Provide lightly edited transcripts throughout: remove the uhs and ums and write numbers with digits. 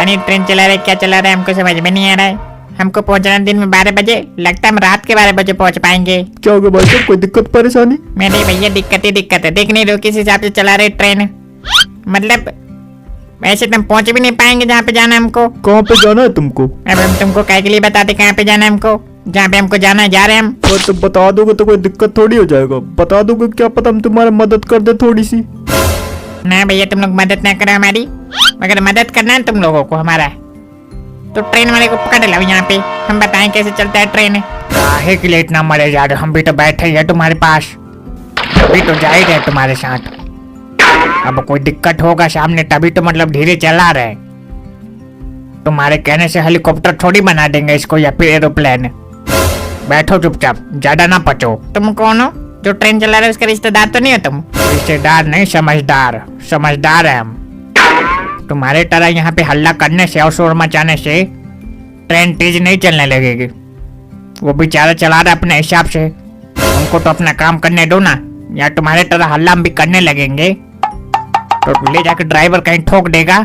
नहीं ट्रेन चला रहे, क्या चला रहे हमको समझ में नहीं आ रहा है। हमको पहुंचना दिन में 12 बजे, लगता है हम रात के 12 बजे पहुंच पाएंगे। क्या होगा भाई साहब, कोई दिक्कत परेशानी? मेरे भैया दिक्कत ही दिक्कत है, देख नहीं रहे हो किस हिसाब से चला रहे ट्रेन। मतलब ऐसे तुम पहुंच भी नहीं पाएंगे जहाँ पे जाना है हमको। कहाँ पे जाना है तुमको? अब हम तुमको काय के लिए बताते कहाँ पे जाना है हमको, जहाँ पे हमको जाना है जा रहे हैं हम। और तुम बता दोगे तो कोई दिक्कत थोड़ी हो जाएगा, बता दोगे, क्या पता हम तुम्हारी मदद कर दे थोड़ी सी। ना भैया तुम लोग मदद ना करो हमारी, अगर मदद करना है तुम लोगों को हमारा तो ट्रेन वाले को पकड़ लो यहाँ पे, हम बताएं कैसे चलता है ट्रेन। काहे के लिए इतना मरे जा रहे हो, हम भी तो बैठे ही है तुम्हारे पास, अभी तो जा ही रहे तुम्हारे साथ। अब कोई दिक्कत होगा सामने तभी तो मतलब धीरे चला रहे। तुम्हारे कहने से हेलीकॉप्टर थोड़ी बना देंगे इसको या फिर एरोप्लेन। बैठो चुपचाप, ज्यादा ना पचो। तुम कौन हो जो ट्रेन चला रहे, उसका रिश्तेदार तो नहीं हो तुम? रिश्तेदार नहीं, समझदार, समझदार है हम। तुम्हारे तरह यहाँ पे हल्ला करने से और शोर मचाने से ट्रेन तेज नहीं चलने लगेगी। वो बेचारा चला रहा है अपने हिसाब से, उनको तो अपना काम करने दो ना, या तुम्हारे तरह हल्ला हम भी करने लगेंगे तो ले जाकर ड्राइवर कहीं ठोक देगा,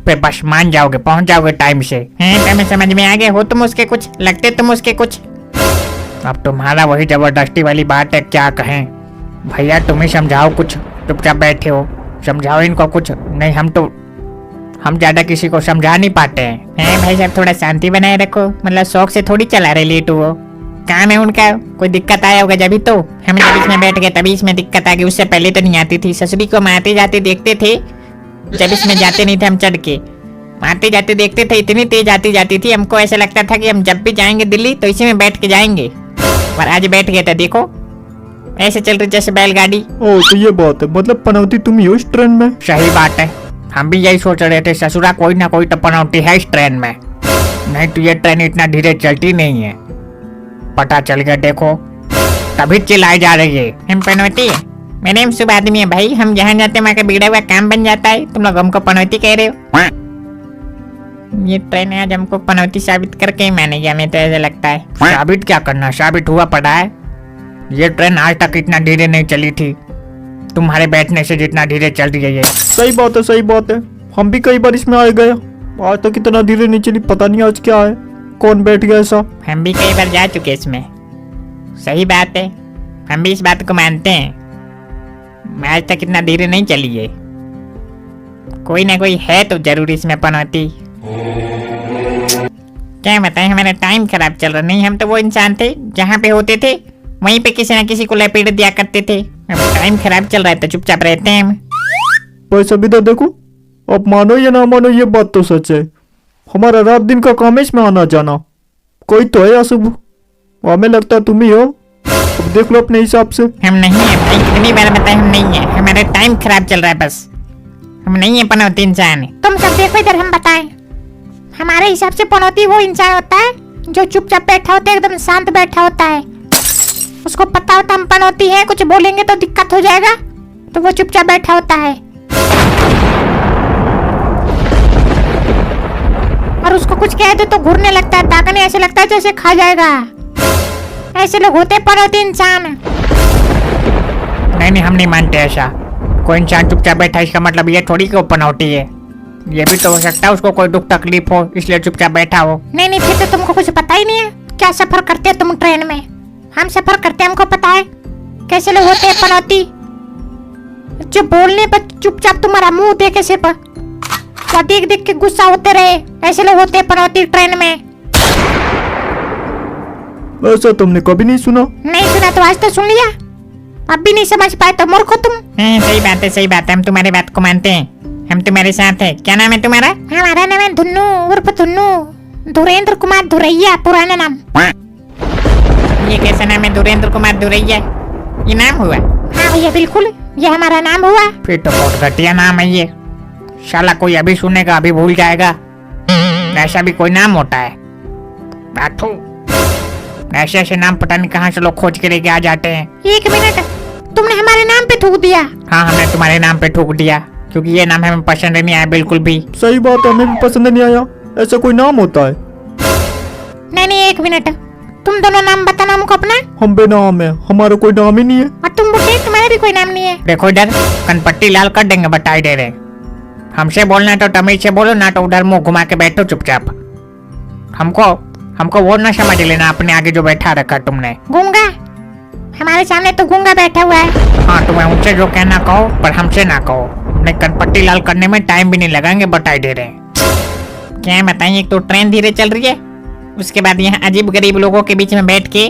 फिर बस मान जाओगे, पहुंच जाओगे टाइम से। तुम्हें समझ में आ गए हो तुम उसके कुछ, लगते तुम उसके कुछ। अब तुम्हारा वही जबरदस्ती वाली बात है, क्या कहें भैया, तुम ही समझाओ कुछ, चुपचाप बैठे हो, समझाओ इनको कुछ। नहीं हम ज्यादा किसी को समझा नहीं पाते हैं। भाई साहब थोड़ा शांति बनाए रखो, मतलब शौक से थोड़ी चला रहे लेट वो, काम है उनका, कोई दिक्कत आया होगा जब ही तो हम जब इसमें बैठ गए तभी इसमें दिक्कत आ गई, उससे पहले तो नहीं आती थी। ससुरी को हम आते जाते देखते थे, जब इसमें जाते नहीं थे हम चढ़ के, आते जाते देखते थे, इतनी तेज आती जाती थी, हमको ऐसा लगता था कि हम जब भी जाएंगे दिल्ली तो इसी में बैठ के जाएंगे, पर आज बैठ गए थे, देखो ऐसे चल रही जैसे बैलगाड़ी। ओ तो ये बात है, मतलब पनौती तुम ही हो इस ट्रेन में? सही बात है, हम भी यही सोच रहे थे, ससुरा कोई ना कोई तो पनौती है इस ट्रेन में, नहीं तो ये ट्रेन इतना धीरे चलती नहीं है। पता चल गया देखो, तभी चिल्लाई जा रही है हम पनौती है। मेरे हम शुभ आदमी है भाई, हम जहाँ जाते वहाँ का बिगड़ा हुआ काम बन जाता है, तुम लोग हमको पनौती कह रहे हो। ये ट्रेन आज हमको पनौती साबित करके ही मानेगी, हमें तो ऐसा लगता है। साबित क्या करना, साबित हुआ पड़ा है। ये ट्रेन आज तक इतना धीरे नहीं चली थी, तुम्हारे बैठने से जितना धीरे चल रही है ये। सही बात है, सही बात है, हम भी कई बार इसमें आ गए, आज तक इतना धीरे नहीं चली, पता नहीं आज क्या है, कौन बैठ गया ऐसा। हम भी कई बार जा चुके इसमें, सही बात है, हम भी इस बात को मानते हैं, आज तक इतना धीरे नहीं चली है, कोई ना कोई है तो जरूर इसमें पनौती। क्या बताएं, हमारा टाइम खराब चल रहा, नहीं हम तो वो इंसान थे जहाँ पे होते थे वहीं पे किसी न किसी को लपेट दिया करते थे। अब टाइम खराब चल रहा है तो चुपचाप रहते हैं हम। पैसा भी तो देखो, अब मानो या ना मानो ये बात तो सच है, हमारा रात दिन का काम है इसमें आना जाना, कोई तो है अशुभ, हमें लगता है तुम ही हो, अब देख लो अपने हिसाब से। हम नहीं है भाई, कितनी बार बताए हम नहीं है, हमारा टाइम खराब चल रहा है बस, हम नहीं है पनौती इंसान। तुम सब देखो इधर, हम बताएं, हमारे हिसाब से पनौती वो इंसान होता है जो चुपचाप बैठा होता है, एकदम शांत बैठा होता है, उसको पता होता हम पनौती है, कुछ बोलेंगे तो दिक्कत हो जाएगा, तो वो चुपचाप बैठा होता है। और उसको कुछ कह दे तो घूरने लगता है, ताकने ऐसे लगता है जैसे खा जाएगा, ऐसे लोग होते पनौती इंसान। नहीं हम नहीं मानते ऐसा, कोई इंसान चुपचाप बैठा इसका मतलब ये थोड़ी कि पनौती है, ये भी तो हो सकता है उसको कोई दुख तकलीफ हो इसलिए चुपचाप बैठा हो। नहीं फिर तो तुमको कुछ पता ही नहीं है, क्या सफर करते हो तुम ट्रेन में, हम सफर करते हैं, हमको पता है कैसे लोग होते हैं पनौती, जो बोलने पर चुपचाप तुम्हारा मुंह देखे सिर्फ क्या देख देख के गुस्सा होते रहे, ऐसे लोग होते हैं पनौती ट्रेन में। ऐसा तुमने कभी नहीं सुना? नहीं सुना तो आज तो सुन लिया, अब भी नहीं समझ पाए तो मूर्ख हो तुम। सही बात है, सही बात है, हम तुम्हारी बात को मानते हैं, हम तुम्हारे साथ हैं। क्या नाम है तुम्हारा? हमारा नाम है धुन्नू उर्फ धुन्नू, धुरेंद्र कुमार धुरैया पुराना नाम। ये कैसा नाम है, धुरेंद्र कुमार धुरैया, ये नाम हुआ? हाँ भैया बिल्कुल, ये हमारा नाम हुआ। फिर तो बहुत घटिया नाम है ये, शाला कोई अभी सुनेगा अभी भूल जाएगा, ऐसा भी कोई नाम होता है? ऐसे ऐसे नाम पता नहीं कहाँ से लोग खोज के लेके आ जाते हैं। एक मिनट, तुमने हमारे नाम पे थूक दिया? हाँ हमने तुम्हारे नाम पे थूक दिया, क्योंकि ये नाम हमें पसंद नहीं आया बिल्कुल भी। सही बात है, हमें भी पसंद नहीं आया, ऐसा कोई नाम होता है? नहीं एक मिनट, तुम दोनों नाम बताना हमको अपना। हम बेनाम है, हमारा कोई नाम ही नहीं है। और तुम बुढ़े, तुम्हारा भी कोई नाम नहीं है? देखो इधर कनपट्टी लाल कर देंगे, बताई दे रहे, हमसे बोलना तो तमीज से बोलो, ना तो उधर मुंह घुमा के बैठो चुपचाप। हमको हमको वो ना समझ लेना अपने आगे जो बैठा रखा तुमने। गूंगा? हमारे सामने तो गूंगा बैठा हुआ है। हाँ, तुम्हें उनसे जो कहना कहो, पर हमसे ना कहो। नहीं, कनपट्टी लाल करने में टाइम भी नहीं लगाएंगे, बताई दे रहे हैं। क्या बताइए, एक तो ट्रेन धीरे चल रही है, उसके बाद यहाँ अजीब गरीब लोगों के बीच में बैठ के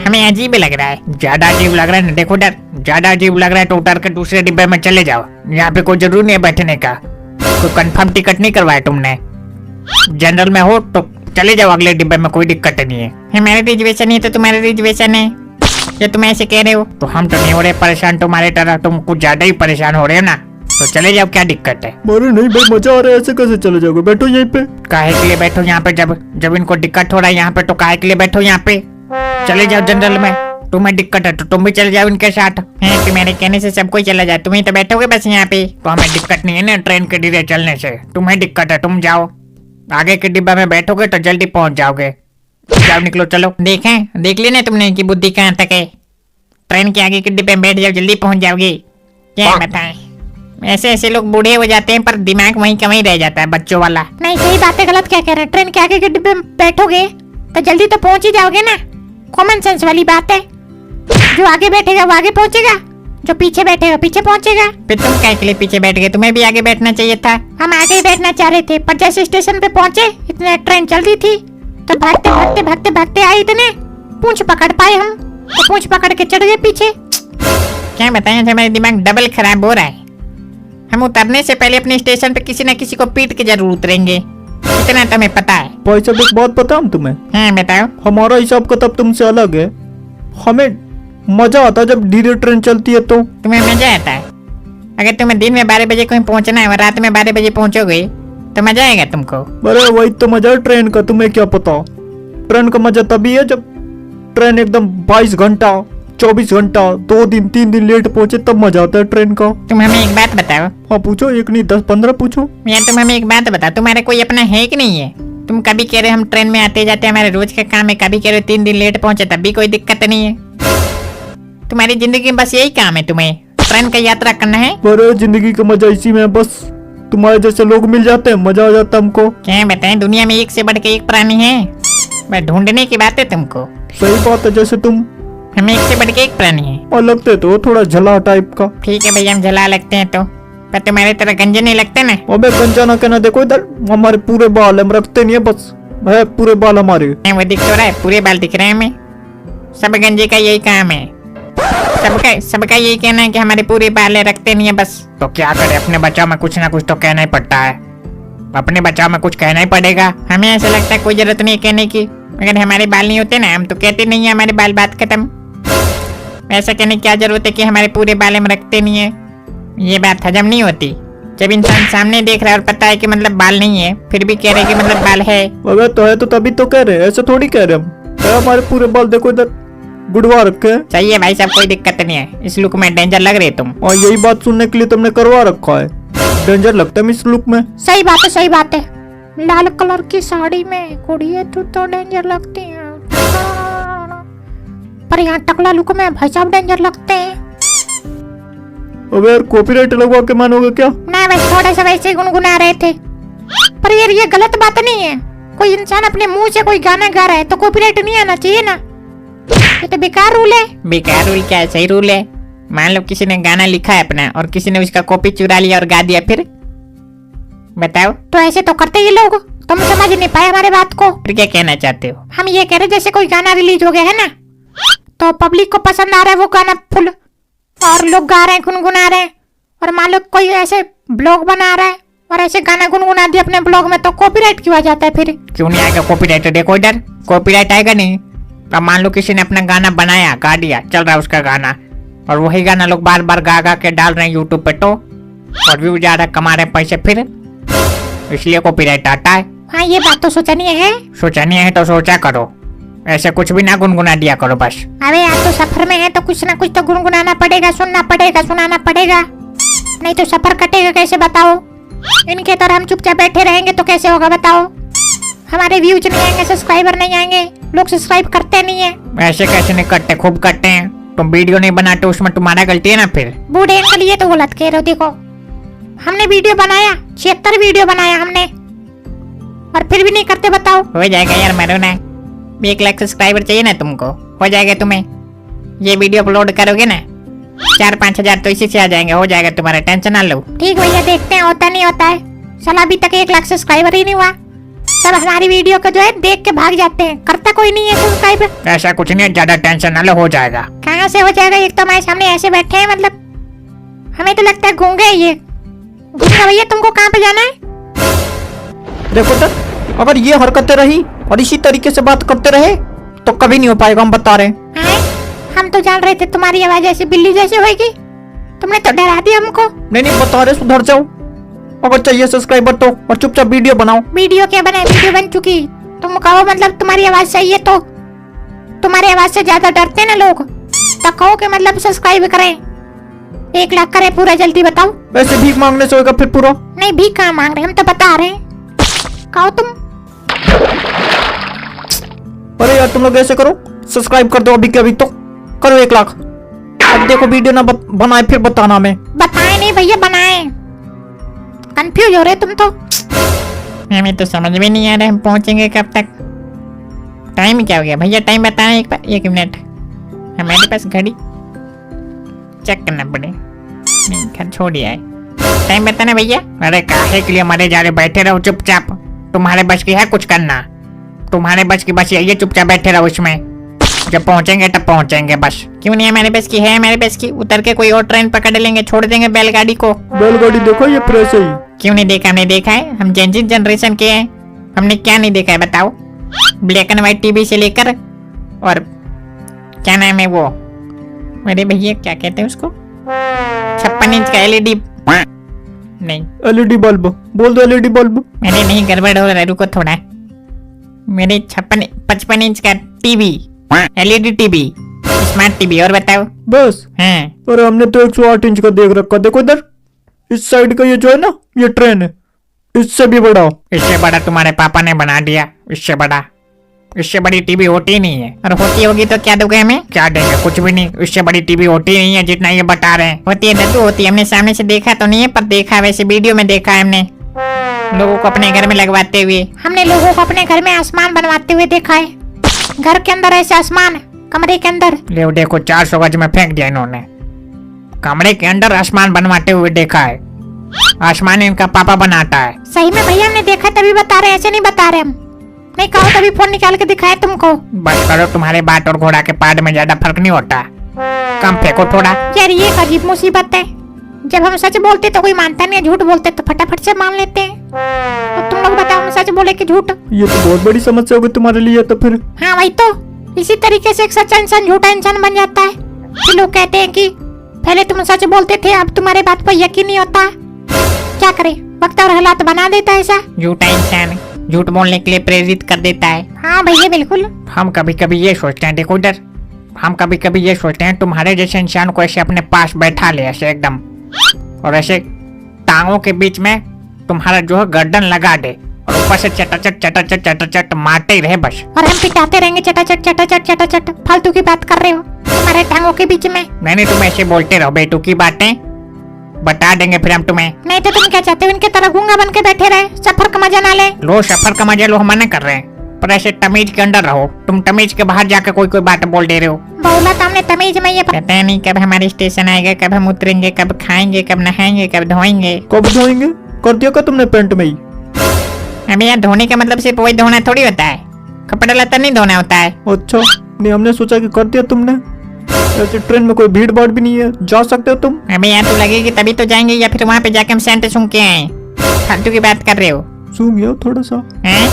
हमें अजीब लग रहा है। ज्यादा अजीब लग रहा है ना, देखो डर, ज्यादा अजीब लग रहा है तो उतर के दूसरे डिब्बे में चले जाओ। यहाँ पे कोई जरूरी नहीं है बैठने का। कोई कंफर्म टिकट नहीं करवाया तुमने। जनरल में हो तो चले जाओ अगले डिब्बे में, कोई दिक्कत नहीं है। हमारे रिजर्वेशन है तो तुम्हारे रिजर्वेशन है, ये तुम ऐसे कह रहे हो। तो हम तो नहीं हो रहे परेशान तुम्हारे तरह, तुम कुछ ज्यादा ही परेशान हो रहे हो ना, तो चले जाओ, क्या दिक्कत है। अरे नहीं भाई, मजा आ रहा है, ऐसे कैसे चले जाओगे? बैठो यहीं पे। काहे के लिए बैठो यहाँ पे? जब इनको दिक्कत हो रहा है यहाँ पे, तो काहे के लिए बैठो यहाँ पे? चले जाओ जनरल में। तुम्हें दिक्कत है तो तुम भी चले जाओ इनके साथ। है कि मेरे कहने से सब कोई चला जाए, तुम ही तो बैठोगे बस यहाँ पे, तो हमें दिक्कत नहीं है ना ट्रेन के धीरे चलने से। तुम्हें दिक्कत है, तुम जाओ आगे के डिब्बा में बैठोगे तो जल्दी पहुंच जाओगे। जाओ, निकलो, चलो। देख लेना तुमने कि बुद्धि कहाँ तक है। ट्रेन के आगे के डिब्बे में बैठ जाओ, जल्दी पहुंच जाओगे। क्या बताएं, ऐसे ऐसे लोग बूढ़े हो जाते हैं पर दिमाग वहीं का वहीं रह जाता है, बच्चों वाला। नहीं, सही बात है, गलत क्या कह रहे हैं। ट्रेन के आगे के डिब्बे में बैठोगे तो जल्दी तो पहुंच ही जाओगे ना। कॉमन सेंस वाली बात है। जो आगे बैठेगा वो आगे पहुंचेगा, जो पीछे बैठेगा पीछे पहुंचेगा। फिर तुम क्या के लिए पीछे बैठ गए? तुम्हें भी आगे बैठना चाहिए था। हम आगे ही बैठना चाह रहे थे, पर जैसे स्टेशन पे पहुंचे इतने ट्रेन चल रही थी तो भागते भागते भागते भागते आए, इतने पूंछ पकड़ पाए हम तो पूंछ पकड़ के चढ़ गए पीछे। क्या बताएं, हमारा दिमाग डबल खराब हो रहा है। हम उतरने से पहले अपने स्टेशन पे किसी न किसी को पीट के जरूर उतरेंगे, इतना तो हमें पता है। भाई साहब एक बात पता हम तुम्हें? हाँ बताओ। हमारा हिसाब किताब तुमसे अलग है। हमें मजा आता है जब धीरे ट्रेन चलती है तो। तुम्हें मजा आता है? अगर तुम्हें दिन में 12 बजे कहीं पहुंचना है और रात में 12 बजे पहुंचोगे तो मजा आएगा तुमको। अरे वही तो मजा है ट्रेन का, तुम्हें क्या पता। ट्रेन का मजा तभी है जब ट्रेन एकदम 22 घंटा 24 घंटा 2 दिन 3 दिन लेट पहुंचे, तब मजा आता है ट्रेन का। तुम हमें एक बात बताओ। हाँ पूछो, एक नहीं 10-15 पूछो। यार तुम हमें एक बात बताओ, तुम्हारा कोई अपना है कि नहीं है? तुम कभी कह रहे हो हम ट्रेन में आते जाते हमारे रोज का काम है, कभी कह रहे हो 3 दिन लेट पहुंचे तब भी कोई दिक्कत नहीं है। तुम्हारी जिंदगी में बस यही काम है, तुम्हें ट्रेन का यात्रा करना है। अरे जिंदगी का मजा इसी में है, बस तुम्हारे जैसे लोग मिल जाते हैं, मजा आ जाता है हमको। क्या बताएं, दुनिया में एक से बढ़ के एक प्राणी है, बस ढूंढने की बात है तुमको। सही बात है, जैसे तुम हम एक से बढ़ के एक प्राणी है। और लगते तो थोड़ा झला टाइप का। ठीक है भैया, हम झला लगते हैं तो, पर तुम्हारे तरह गंजे नहीं लगते ना। अबे गंजा ना कहना, देखो इधर हमारे पूरे बाल हम रखते नहीं है, बस है पूरे बाल हमारे। वो दिख तो रहा है, पूरे बाल दिख रहे हैं हमें। सब गंजे का यही काम है, सबका यही कहना है कि हमारे पूरे बाल रखते नहीं है बस। तो क्या करे, अपने बचाव में कुछ ना कुछ तो कहना ही पड़ता है। अपने बचाव में कुछ कहना ही पड़ेगा। हमें ऐसा लगता है कोई जरूरत नहीं है कहने की। अगर हमारे बाल नहीं होते ना, हम तो कहते नहीं है हमारे बाल, बात खत्म। ऐसा कहने की क्या जरूरत है कि हमारे पूरे बाल हम रखते नहीं है? ये बात हजम नहीं होती। जब इंसान सामने देख रहा है और पता है कि मतलब बाल नहीं है, फिर भी कह रहे कि मतलब बाल है। अगर तो है तो तभी तो कह रहे हैं, ऐसे थोड़ी कह रहे हम। हमारे पूरे बाल देखो इधर गुड़वा रखे हैं। सही है भाई साहब, कोई दिक्कत नहीं है। इस लुक में डेंजर लग रहे तुम। और यही बात सुनने के लिए तुमने करवा रखा है, डेंजर लगता है इस लुक में। सही बात है, सही बात है। लाल कलर की साड़ी में कुड़िए तू तो डेंजर लगती है, पर यहाँ टकला लुक में भाई साहब डेंजर लगते हैं। अबे यार कॉपीराइट लगवा के मानोगे क्या? ना बस थोड़ा सा वैसे गुनगुना रहे थे, पर यार ये गलत बात नहीं है। कोई इंसान अपने मुंह से कोई गाना गा रहा है तो कॉपीराइट नहीं आना चाहिए ना। ये तो बेकार रूल है। बेकार रूल क्या है, सही रूल है। मान लो किसी ने गाना लिखा है अपना और किसी ने उसका कॉपी चुरा लिया और गा दिया, फिर बताओ। तो ऐसे तो करते ही लोग, तुम समझ नहीं पाए हमारे बात को। फिर क्या कहना चाहते हो? हम ये कह रहे जैसे कोई गाना रिलीज हो गया है ना, तो पब्लिक को पसंद आ रहा है वो गाना फुल, और लोग गा रहे हैं, गुनगुना रहे हैं, और मान लो कोई ऐसे ब्लॉग बना रहा है और ऐसे गाना गुनगुना दिया अपने ब्लॉग में, तो कॉपीराइट क्यों आ जाता है? फिर क्यों नहीं आएगा कॉपीराइट? देखो इधर कॉपीराइट आएगा नहीं। अब मान लो किसी ने अपना गाना बनाया, गा दिया, चल रहा है उसका गाना, और वही गाना लोग बार बार गा गा के डाल रहे हैं यूट्यूब पे, तो और व्यू ज्यादा कमा रहे हैं पैसे, फिर इसलिए कॉपीराइट आता है। हाँ ये बात तो सोचनीय है। सोचनीय है तो सोचा करो, ऐसे कुछ भी ना गुनगुना दिया करो बस। अबे यार तो सफर में है तो कुछ ना कुछ तो गुनगुनाना पड़ेगा, सुनना पड़ेगा, सुनाना पड़ेगा, नहीं तो सफर कटेगा कैसे बताओ? इनके तरह हम चुपचाप बैठे रहेंगे तो कैसे होगा बताओ? हमारे व्यूज नहीं आएंगे, सब्सक्राइबर नहीं आएंगे, लोग सब्सक्राइब करते नहीं है। ऐसे कैसे नहीं करते, खूब करते हैं। तुम वीडियो नहीं बनाते उसमें तुम्हारा गलती है ना। फिर बूढ़े के लिए तो गलत कह रहे हो। देखो हमने वीडियो बनाया, 76 वीडियो बनाया हमने, और फिर भी नहीं करते बताओ। हो जाएगा यार मारो ना, 1 लाख सब्सक्राइबर चाहिए ना तुमको, हो जाएगा तुम्हें। ये वीडियो अपलोड करोगे ना 4-5 हजार तो इसी से आ जाएंगे, हो जाएगा तुम्हारा, टेंशन ना लो। ठीक भैया, देखते हैं होता नहीं होता है। साला अभी तक 1 लाख सब्सक्राइबर ही नहीं हुआ। सब हमारी वीडियो को जो है देख के भाग जाते हैं, करता कोई नहीं है सब्सक्राइब। ऐसा कुछ नहीं है, ज्यादा टेंशन ना लो, हो जाएगा। कहाँ से हो जाएगा, एक तो हमारे सामने ऐसे बैठे हैं, मतलब हमें तो लगता है गूंगे हैं ये। गूंगा भैया, तुमको कहाँ पे जाना है? देखो तो, अगर ये हरकतें रही और इसी तरीके से बात करते रहे तो कभी नहीं हो पाएगा, हम बता रहे हैं। हैं? हम तो जान रहे थे तुम्हारी आवाज ऐसे बिल्ली जैसी होगी, तुमने तो डरा दिया हमको। नहीं बता रहे, सुधर जाओ। अगर चाहिए सब्सक्राइबर तो और चुपचाप वीडियो बनाओ। वीडियो क्या बनाए, वीडियो बन चुकी। तुम कहो मतलब तुम्हारी आवाज सही है तो तुम्हारी आवाज से ज्यादा डरते हैं ना लोग, तो कहो कि मतलब सब्सक्राइब करें, 1 लाख करें पूरा, जल्दी बताओ। वैसे भीख मांगने से होगा फिर पूरा? नहीं भीख कहाँ मांग रहे, हम तो बता रहे हैं। कहो तुम। अरे यार तुम लोग ऐसे करो, सब्सक्राइब कर दो अभी के अभी, तो करो 1 लाख। अब देखो वीडियो ना बनाए फिर बताना हमें। बताए नहीं भैया, बनाए। कंफ्यूज हो रहे तुम तो। हमें तो समझ में नहीं आ रहा हम पहुंचेंगे कब तक। टाइम क्या हो गया भैया, टाइम बताना एक मिनट, हमारे पास घड़ी चेक करना पड़े। नहीं घर छोड़ दिया है, टाइम बताना भैया। अरे काहे के लिए मरे जा रहे, बैठे रहो चुपचाप। तुम्हारे बच की है कुछ करना, तुम्हारे बच की बस यही है, चुपचाप बैठे रहो इसमें। जब पहुंचेंगे तब पहुंचेंगे बस। क्यों नहीं हमारे बस की है, हमारे बस की। उतर के कोई और ट्रेन पकड़ लेंगे, छोड़ देंगे बैलगाड़ी को। बैलगाड़ी देखो ये फ्रेश है। क्यों नहीं देखा, हमने देखा है, हम जेनजी जनरेशन के हैं, हमने क्या नहीं देखा है बताओ। ब्लैक एंड व्हाइट टीवी से लेकर और क्या नाम है वो, मेरे भैया क्या कहते हैं उसको, 56 इंच का एलईडी, नहीं एलईडी बल्ब बोल दो, एलईडी बल्ब। मेरे नहीं गड़बड़ हो रहा है, रुको थोड़ा। मेरे 55 इंच का TV, LED TV, smart TV. और बताओ। बस। हाँ अरे हमने तो 108 इंच का देख रखा, देखो इधर इस साइड का ये जो है ना, ये ट्रेन है, इससे भी बड़ा। इससे बड़ा तुम्हारे पापा ने बना दिया, इससे बड़ा। इससे बड़ी टीवी होती ही नहीं है, और होती होगी तो क्या दोगे हमें? क्या देंगे, कुछ भी नहीं। इससे बड़ी टीवी होती ही नहीं है जितना ये बता रहे हैं। होती है दद्दू, होती है। हमने सामने से देखा तो नहीं है, पर देखा वैसे वीडियो में देखा है हमने, लोगों को अपने घर में लगवाते हुए। हमने लोगों को अपने घर में आसमान बनवाते हुए देखा है, घर के अंदर ऐसे आसमान, कमरे के अंदर। ले देखो 400 गज में फेंक दिया इन्होंने, कमरे के अंदर आसमान बनवाते हुए देखा है। आसमान इनका पापा बनाता है। सही में भैया हमने देखा, तभी बता रहे हैं, ऐसे नहीं बता रहे हम। नहीं कहो तभी फोन निकाल के दिखाए तुमको। बस करो, तुम्हारे बात और घोड़ा के पाद में ज्यादा फर्क नहीं होता, कम फेंको थोड़ा। यार ये एक अजीब मुसीबत है, जब हम सच बोलते तो कोई मानता नहीं है, झूठ बोलते तो फटाफट से मान लेते हैं। और तुम लोग बताओ, हम सच बोले कि झूठ? ये तो बहुत बड़ी समस्या होगी तुम्हारे लिए तो फिर। हाँ वही तो, इसी तरीके से एक सच्चा इंसान झूठा इंसान बन जाता है। फिर लोग कहते हैं कि पहले तुम सच बोलते थे, अब तुम्हारे बात पर यकीन नहीं होता। क्या करे, वक्त और हालात बना देता है ऐसा। झूठा इंसान झूठ बोलने के लिए प्रेरित कर देता है। हाँ भैया बिल्कुल। हम कभी कभी ये सोचते हैं, देखो इधर, हम कभी कभी ये सोचते हैं तुम्हारे जैसे इंसान को ऐसे अपने पास बैठा ले ऐसे एकदम, और ऐसे टांगों के बीच में तुम्हारा जो है गर्दन लगा दे, और ऊपर से चटाचट मारते ही रहे बस। और हम पिटाते रहेंगे चटाचट चटाचट चटाचट। फालतू की बात कर रहे हो, तुम्हारे टांगों के बीच में। नहीं तुम ऐसे बोलते रहो, बेटू की बातें बता देंगे फिर हम तुम्हें। नहीं तो तुम क्या चाहते हो, इनके तरह गूंगा बन के बैठे रहे, सफर का मजा ना ले? लो सफर का मजा लो, हम मना कर रहे हैं, पर ऐसे तमीज के अंदर रहो। तुम तमीज के बाहर जाकर कोई बात बोल दे रहे हो। बोला तो हमने तमीज में ये पता नहीं कब हमारे स्टेशन आएगा, कब हम उतरेंगे, कब खाएंगे, कब नहाएंगे, कब धोएंगे। कब धोएंगे? कर दिया क्या तुमने पेंट में ही? हमें यार धोने का मतलब सिर्फ वही धोना थोड़ी होता है, कपड़ा लत्ता नहीं धोना होता है। अच्छा, नहीं हमने सोचा कि कर दिया तुमने। ऐसे ट्रेन में कोई भीड़ भाड़ भी नहीं है, जा सकते हो तुम। हमें यहाँ तो लगेगी तभी तो जाएंगे, या फिर वहाँ पे जाके हम सेंट सूंघ के आए। फालतू की बात कर रहे हो। सूंघ गया थोड़ा सा। हैं?